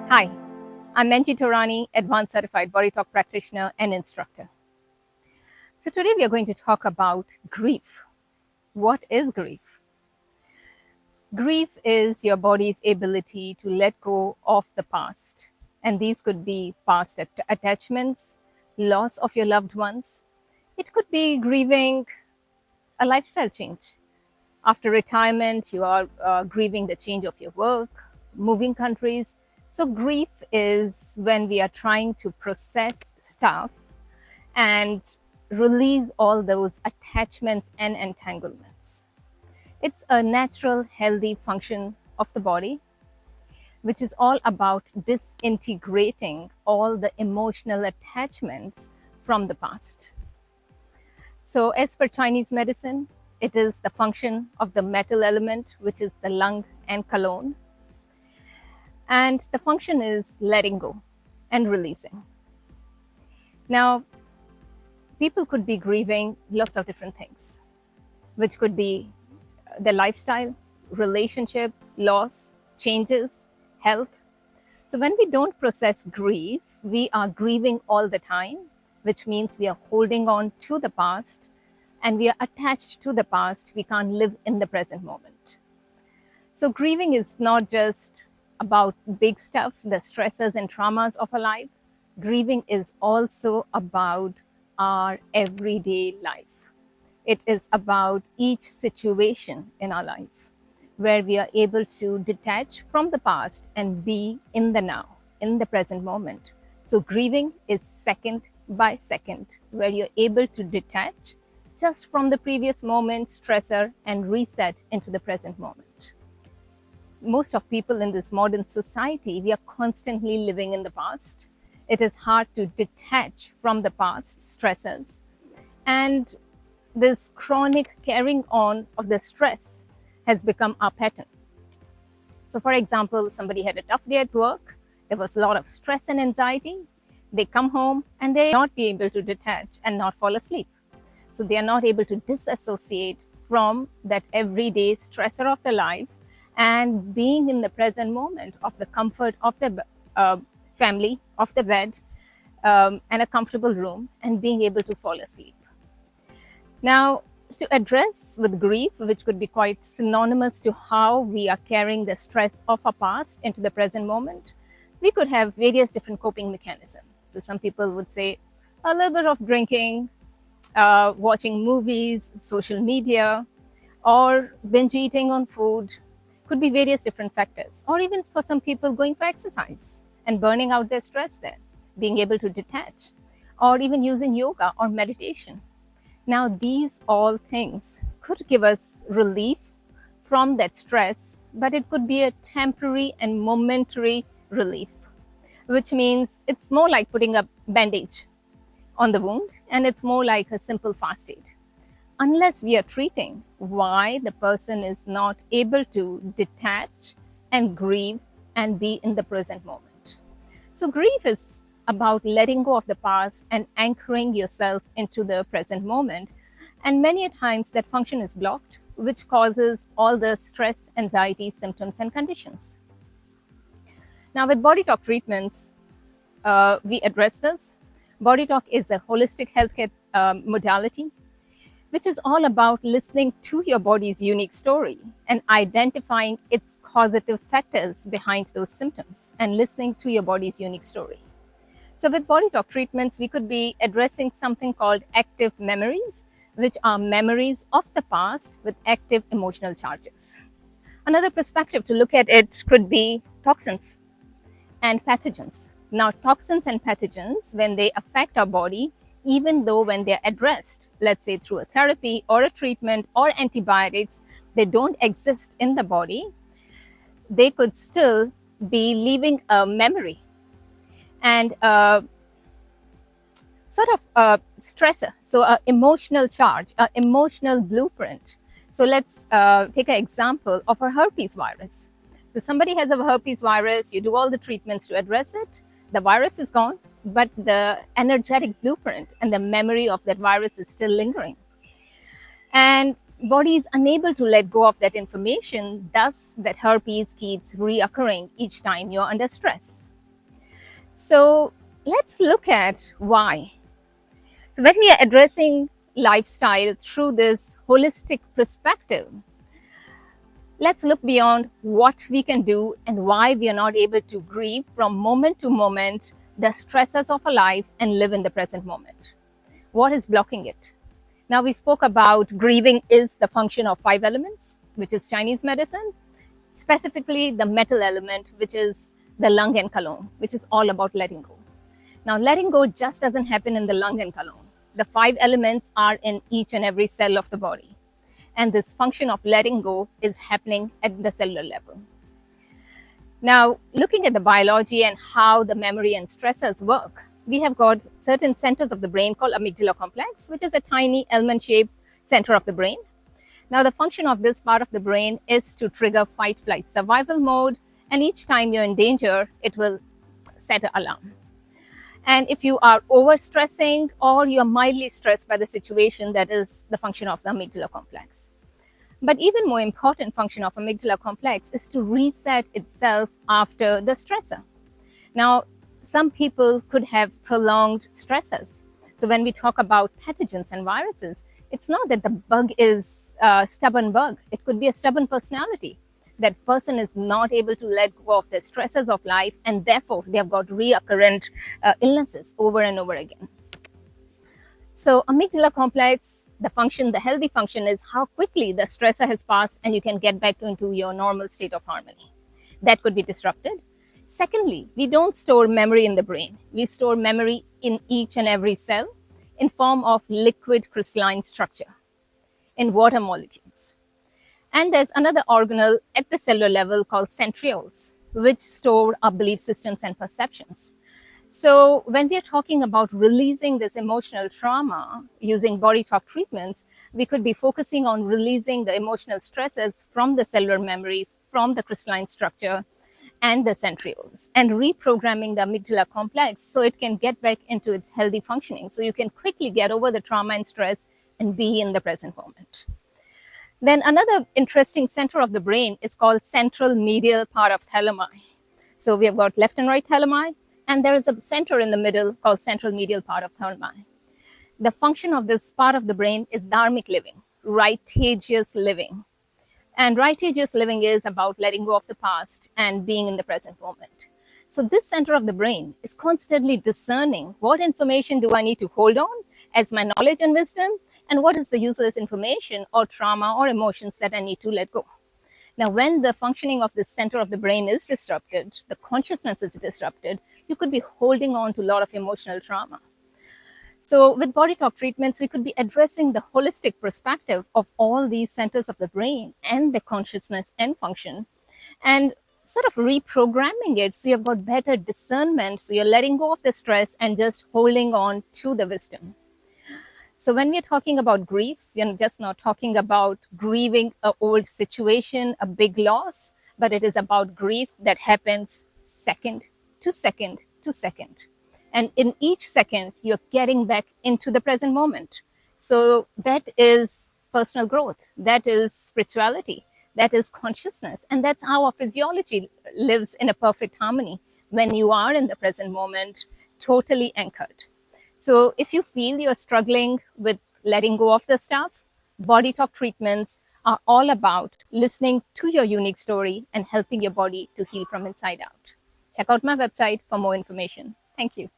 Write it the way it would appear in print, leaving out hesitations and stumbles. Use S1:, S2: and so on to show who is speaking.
S1: Hi, I'm Menji Torani, Advanced Certified BodyTalk Practitioner and Instructor. So today we are going to talk about grief. What is grief? Grief is your body's ability to let go of the past. And these could be past attachments, loss of your loved ones. It could be grieving a lifestyle change. After retirement, you are grieving the change of your work, moving countries. So grief is when we are trying to process stuff and release all those attachments and entanglements. It's a natural, healthy function of the body, which is all about disintegrating all the emotional attachments from the past. So, as per Chinese medicine, it is the function of the metal element, which is the lung and colon. And the function is letting go and releasing. Now, people could be grieving lots of different things, which could be their lifestyle, relationship, loss, changes, health. So when we don't process grief, we are grieving all the time, which means we are holding on to the past and we are attached to the past. We can't live in the present moment. So grieving is not just about big stuff, the stressors and traumas of our life. Grieving is also about our everyday life. It is about each situation in our life where we are able to detach from the past and be in the now, in the present moment. So grieving is second by second, where you're able to detach just from the previous moment, stressor, and reset into the present moment. Most of people in this modern society, we are constantly living in the past. It is hard to detach from the past stressors. And this chronic carrying on of the stress has become our pattern. So, for example, somebody had a tough day at work, there was a lot of stress and anxiety. They come home and they not be able to detach and not fall asleep. So, they are not able to disassociate from that everyday stressor of their life and being in the present moment of the comfort of the family, of the bed, and a comfortable room, and being able to fall asleep. Now, to address with grief, which could be quite synonymous to how we are carrying the stress of our past into the present moment, we could have various different coping mechanisms. So some people would say a little bit of drinking, watching movies, social media, or binge eating on food. Could be various different factors. Or even for some people, going for exercise and burning out their stress there, being able to detach, or even using yoga or meditation. Now, these all things could give us relief from that stress, but it could be a temporary and momentary relief, which means it's more like putting a bandage on the wound, and it's more like a simple fast aid. Unless we are treating why the person is not able to detach and grieve and be in the present moment. So grief is about letting go of the past and anchoring yourself into the present moment. And many a times that function is blocked, which causes all the stress, anxiety, symptoms, and conditions. Now, with BodyTalk treatments, we address this. BodyTalk is a holistic healthcare modality, which is all about listening to your body's unique story and identifying its causative factors behind those symptoms and listening to your body's unique story. So with BodyTalk treatments, we could be addressing something called active memories, which are memories of the past with active emotional charges. Another perspective to look at it could be toxins and pathogens. Now, toxins and pathogens, when they affect our body, even though when they're addressed, let's say through a therapy or a treatment or antibiotics, they don't exist in the body, they could still be leaving a memory and sort of a stressor, so an emotional charge, an emotional blueprint. So let's take an example of a herpes virus. So somebody has a herpes virus, you do all the treatments to address it, the virus is gone, but the energetic blueprint and the memory of that virus is still lingering. And body is unable to let go of that information, thus that herpes keeps reoccurring each time you're under stress. So let's look at why. So when we are addressing lifestyle through this holistic perspective, let's look beyond what we can do and why we are not able to grieve from moment to moment the stresses of a life and live in the present moment. What is blocking it? Now, we spoke about grieving is the function of 5 elements, which is Chinese medicine, specifically the metal element, which is the lung and colon, which is all about letting go. Now, letting go just doesn't happen in the lung and colon. The 5 elements are in each and every cell of the body. And this function of letting go is happening at the cellular level. Now, looking at the biology and how the memory and stressors work, we have got certain centers of the brain called amygdala complex, which is a tiny almond-shaped center of the brain. Now, the function of this part of the brain is to trigger fight, flight, survival mode. And each time you're in danger, it will set an alarm. And if you are overstressing or you're mildly stressed by the situation, that is the function of the amygdala complex. But even more important function of amygdala complex is to reset itself after the stressor. Now, some people could have prolonged stressors. So when we talk about pathogens and viruses, it's not that the bug is a stubborn bug. It could be a stubborn personality. That person is not able to let go of the stresses of life, and therefore they have got recurrent illnesses over and over again. So amygdala complex, the healthy function is how quickly the stressor has passed and you can get back into your normal state of harmony. That could be disrupted. Secondly, we don't store memory in the brain. We store memory in each and every cell in form of liquid crystalline structure in water molecules. And there's another organelle at the cellular level called centrioles, which store our belief systems and perceptions. So when we are talking about releasing this emotional trauma using BodyTalk treatments, we could be focusing on releasing the emotional stresses from the cellular memory, from the crystalline structure, and the centrioles, and reprogramming the amygdala complex so it can get back into its healthy functioning. So you can quickly get over the trauma and stress and be in the present moment. Then another interesting center of the brain is called central medial part of thalami. So we have got left and right thalami, and there is a center in the middle called central medial part of thalami. The function of this part of the brain is dharmic living, righteous living. And righteous living is about letting go of the past and being in the present moment. So this center of the brain is constantly discerning what information do I need to hold on as my knowledge and wisdom, and what is the useless information or trauma or emotions that I need to let go. Now, when the functioning of this center of the brain is disrupted, the consciousness is disrupted, you could be holding on to a lot of emotional trauma. So with BodyTalk treatments, we could be addressing the holistic perspective of all these centers of the brain and the consciousness and function, and sort of reprogramming it so you've got better discernment, so you're letting go of the stress and just holding on to the wisdom. So when we're talking about grief, we're just not talking about grieving an old situation, a big loss, but it is about grief that happens second to second to second. And in each second, you're getting back into the present moment. So that is personal growth. That is spirituality. That is consciousness. And that's how our physiology lives in a perfect harmony when you are in the present moment, totally anchored. So if you feel you're struggling with letting go of the stuff, BodyTalk treatments are all about listening to your unique story and helping your body to heal from inside out. Check out my website for more information. Thank you.